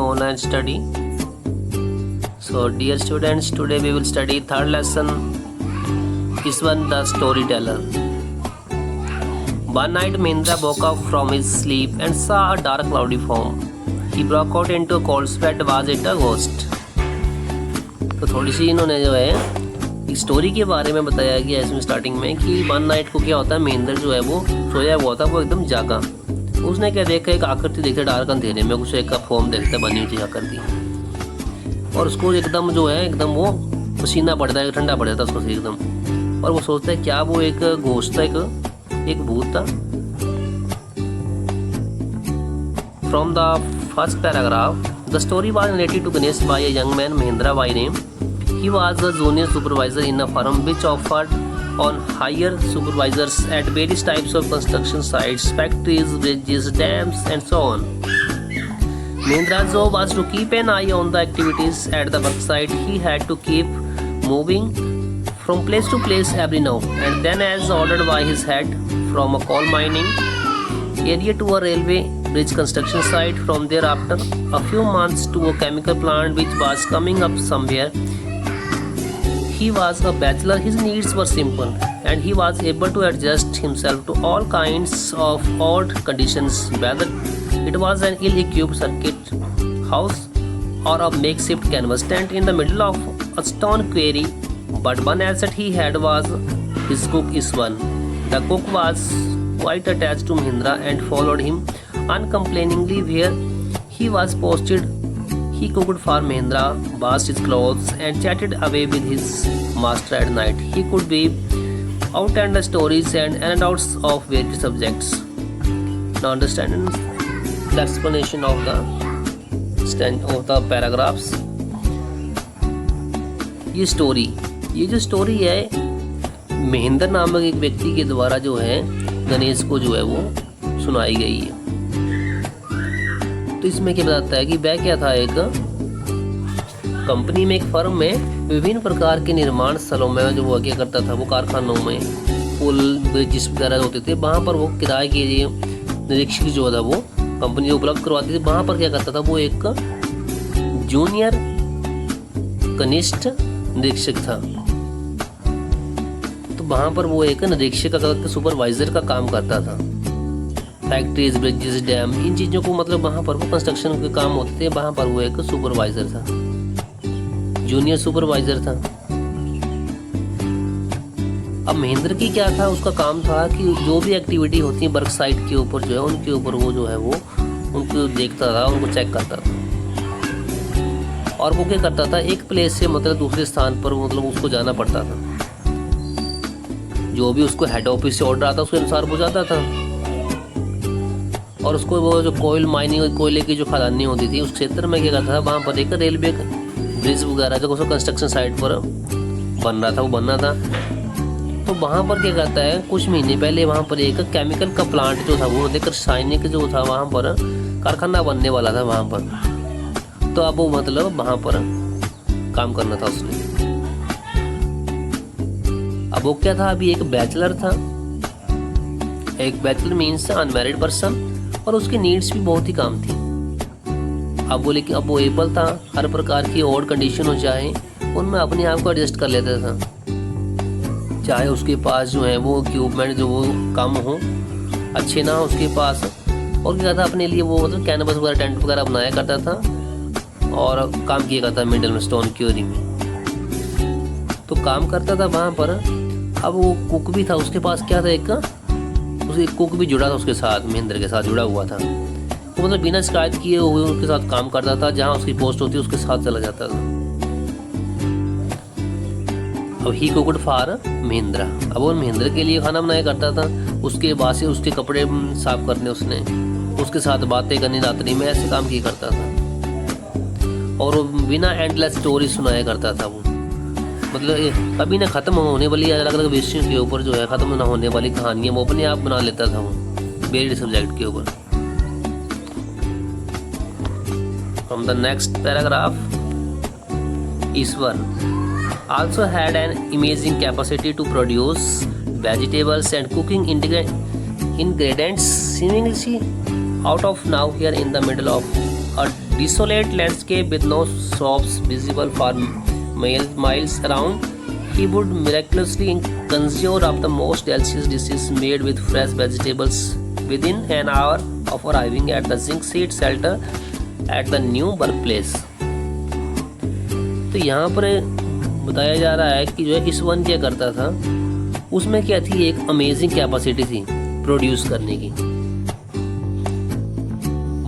online study. So dear students, today we will study third lesson, Iswan the storyteller. One night Mahendra woke up from his sleep and saw a dark cloudy form. He broke out into a cold sweat. Was it a ghost? तो थोड़ी सी इन्होंने जो है story के बारे में बताया गया इसमें स्टार्टिंग में कि वन नाइट को क्या होता है, महेंद्र जो है वो सोया हुआ था, वो एकदम जागा। उसने क्या देखा, एक आकृति देखा डार्क अंधेरे में, कुछ एक फॉर्म देखता बनी हुई थी आकृति, और उसको एकदम जो है एकदम वो पसीना पड़ता है, ठंडा पड़ जाता उसको एकदम, और वो सोचता है क्या वो एक घोस्ट था, एक भूत था। From the first paragraph, the story was narrated to Ganesh by a young man, Mahendra by name. He was a junior supervisor in a firm which offered on hire supervisors at various types of construction sites, factories, bridges, dams, and so on. Mahendra's job was to keep an eye on the activities at the work site. He had to keep moving from place to place every now and then as ordered by his head, from a coal mining area to a railway bridge construction site, from there after a few months to a chemical plant which was coming up somewhere. He was a bachelor, his needs were simple, and he was able to adjust himself to all kinds of odd conditions, whether it was an ill-equipped circuit house or a makeshift canvas tent in the middle of a stone quarry. But one asset he had was his cook Iswan. The cook was quite attached to Mahendra and followed him uncomplainingly where he was posted. He cooked for Mahendra, washed his clothes, and chatted away with his master at night. He could weave out and the stories and anecdotes of various subjects. Now understand the explanation of the paragraphs. ये जो story है महेंद्र नामक एक व्यक्ति के द्वारा जो है गणेश को जो है वो सुनाई गई है। तो इसमें क्या बताता है कि वह क्या था, एक कंपनी में, एक फर्म में विभिन्न प्रकार के निर्माण स्थलों में जो वो क्या करता था, वो कारखानों में पुल ब्रिजेस वगैरह होते थे, वहाँ पर वो किराए के लिए निरीक्षक जो था वो कंपनी उपलब्ध करवाती थी। वहाँ पर क्या करता था, वो एक जूनियर कनिष्ठ निरीक्षक था। तो वहाँ पर वो एक निरीक्षक का सुपरवाइजर का काम करता था। फैक्ट्रीज, ब्रिजेस, डैम, इन चीज़ों को मतलब वहाँ पर वो कंस्ट्रक्शन के काम होते थे, वहाँ पर वो एक सुपरवाइजर था, जूनियर सुपरवाइजर था। अब महेंद्र की क्या था, उसका काम था कि जो भी एक्टिविटी होती है वर्क साइट के ऊपर जो है उनके ऊपर वो जो है वो उनको देखता था, उनको चेक करता था, और वो क्या करता था, एक प्लेस से मतलब दूसरे स्थान पर मतलब उसको जाना पड़ता था। जो भी उसको हेड ऑफिस से ऑर्डर आता उसके अनुसार वो जाता था, और उसको वो जो कोयल माइनिंग, कोयले की जो खदानें होती थी उस क्षेत्र में क्या करता था, वहाँ पर एक रेलवे ब्रिज वगैरह जो उसको कंस्ट्रक्शन साइट पर बन रहा था, वो बनना था। तो वहाँ पर क्या करता है, कुछ महीने पहले वहाँ पर एक केमिकल का प्लांट जो था वो देखकर रासायनिक जो था वहाँ पर कारखाना बनने वाला था वहाँ पर। तो अब वो मतलब वहाँ पर काम करना था उसने। अब वो क्या था, अभी एक बैचलर था, एक बैचलर मीन्स अनमैरिड पर्सन, और उसकी नीड्स भी बहुत ही कम थी। अब वो लेकिन अब वो एबल था, हर प्रकार की और कंडीशन हो चाहे उनमें अपने आप को एडजस्ट कर लेता था, चाहे उसके पास जो है वो इक्विपमेंट जो वो कम हो, अच्छे ना हो उसके पास, और क्या था अपने लिए वो मतलब कैनवस वगैरह, टेंट वगैरह बनाया करता था और काम किया करता था मिडल में स्टोन क्यूरी में, तो काम करता था वहाँ पर। अब वो कुक भी था, उसके पास क्या था, एक उसके कुक भी जुड़ा था उसके साथ, महेंद्र के साथ जुड़ा हुआ था। वो मतलब बिना शिकायत किए हुए उसके साथ काम करता था, जहाँ उसकी पोस्ट होती उसके साथ चला जाता था। अब ही कुकड फॉर महेंद्र, अब वो महेंद्र के लिए खाना बनाया करता था, उसके बाद से उसके कपड़े साफ करने, उसने उसके साथ बातें करनी रात्रि में, ऐसे काम किया करता था, और बिना एंडलेस स्टोरी सुनाया करता था। वो मतलब कभी ना ख़त्म होने वाली अलग अलग विषयों के ऊपर जो है ख़त्म ना होने वाली कहानियाँ वो अपने आप बना लेता था, वो वेरियड सब्जेक्ट के ऊपर। From the next paragraph, Ishwar also had an amazing capacity to produce vegetables and cooking ingredients seemingly out of nowhere in the middle of a desolate landscape with no shops visible for miles around, he would miraculously conjure up the most delicious dishes made with fresh vegetables within an hour of arriving at the zinc seat shelter at the new workplace. तो यहाँ पर बताया जा रहा है कि जो है इस वन क्या करता था, उसमें क्या थी, एक अमेजिंग कैपेसिटी थी प्रोड्यूस करने की।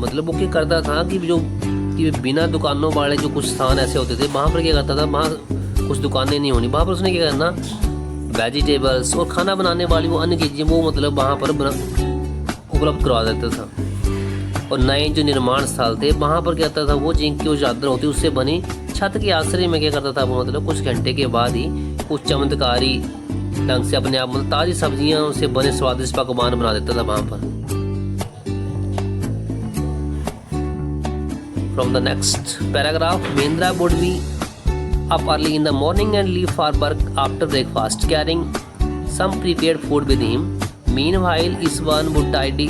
मतलब वो क्या करता था कि बिना दुकानों वाले जो कुछ स्थान ऐसे होते थे, वहाँ पर क्या करता था, वहाँ कुछ दुकानें नहीं होनी, वहाँ पर उसने क्या करना, वेजिटेबल्स और खाना बनाने वाली वो अन्य चीज़ें वो मतलब वहाँ पर उपलब्ध करवा देता था। और नए जो निर्माण स्थल थे वहाँ पर क्या करता था, वो जिनकी जो चादर होती उससे बनी छत के आश्रय में क्या करता था वो, मतलब कुछ घंटे के बाद ही कुछ चमत्कारी ढंग से अपने आप मतलब ताज़ी सब्जियां उनसे बने स्वादिष्ट पकवान बना देता था वहाँ पर। From the next paragraph, Mahendra would be up early in the morning and leave for work after breakfast, carrying some prepared food with him. Meanwhile, Iswan would tidy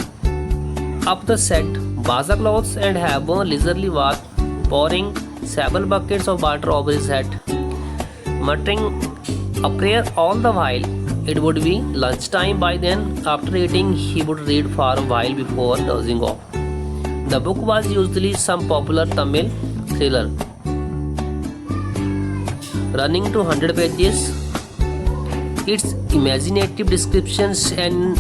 up the set, wash the clothes, and have a leisurely walk, pouring several buckets of water over his head, muttering a prayer all the while. It would be lunchtime by then. After eating, he would read for a while before dozing off. The book was usually some popular Tamil thriller, running to 100 pages. Its imaginative descriptions and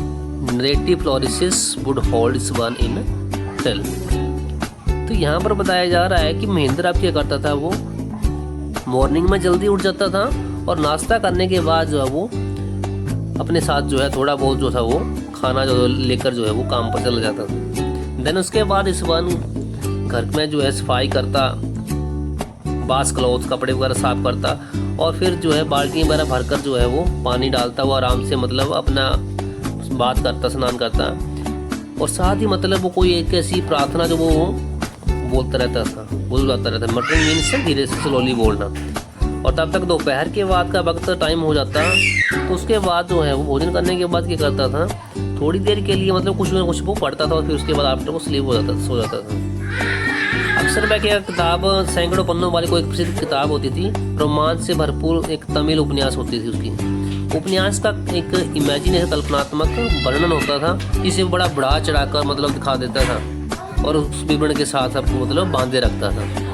narrative flourishes would hold one in thrill. तो यहाँ पर बताया जा रहा है कि महेंद्र अब क्या करता था, वो मॉर्निंग में जल्दी उठ जाता था और नाश्ता करने के बाद जो है वो अपने साथ जो है थोड़ा बहुत जो था वो खाना जो लेकर जो है वो काम पर चला जाता था। देन उसके बाद इस वन घर में जो है सफाई करता, बास क्लॉथ कपड़े वगैरह साफ करता और फिर जो है बाल्टी वगैरह भरकर जो है वो पानी डालता, वो आराम से मतलब अपना बात करता, स्नान करता और साथ ही मतलब वो कोई एक ऐसी प्रार्थना जो वो बोलता रहता था, बोलता रहता, मटरिंग मीन्स से धीरे से स्लोली बोलना। और तब तक दोपहर के बाद का वक्त टाइम हो जाता, तो उसके बाद जो है वो भोजन करने के बाद क्या करता था, थोड़ी देर के लिए मतलब कुछ ना कुछ वो पढ़ता था और फिर उसके बाद आफ्टर वो स्लीप हो जाता, सो जाता था। अक्सर वह क्या किताब सैकड़ों पन्नों वाली कोई प्रसिद्ध किताब होती थी, रोमांच से भरपूर एक तमिल उपन्यास होती थी उसकी। उपन्यास का एक इमेजिनेशन कल्पनात्मक वर्णन होता था, जिसे बड़ा बढ़ा चढ़ाकर मतलब दिखा देता था और उस विवरण के साथ आपको मतलब बांधे रखता था।